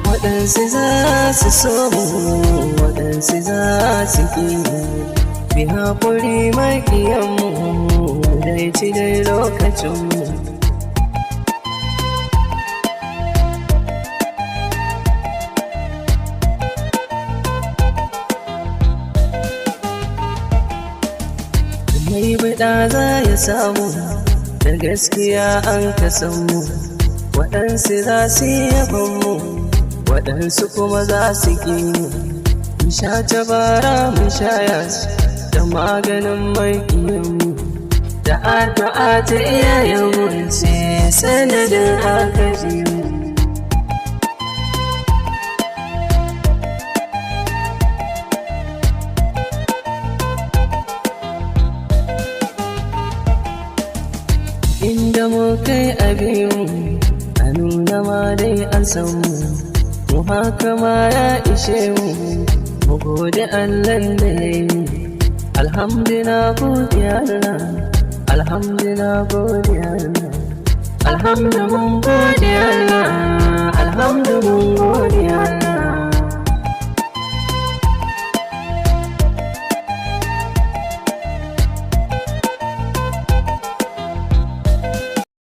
waɗansu za su so mu, waɗansu za su ƙi mu, bi haƙuri maƙiyanmu dai ci dai lokacinmu. Mai bida za ya samu, da gaskiya an ka samu, waɗansu za su yaban mu, waɗansu kuma za su ƙi mu. Mu sha tabara mu sha yasu da maganin maƙiyanmu, da addu'a ta iyayenmu sai sanadin aka ji mu. Inda mu kai abinmu a nuna ma dai an san mu haka ma ya ishe mu gode Allahn da ya yi mu. Alhamdulillah godiya Allah, alhamdulillah godiya Allah, alhamdulillah godiya Allah, alhamdulillah godiya Allah.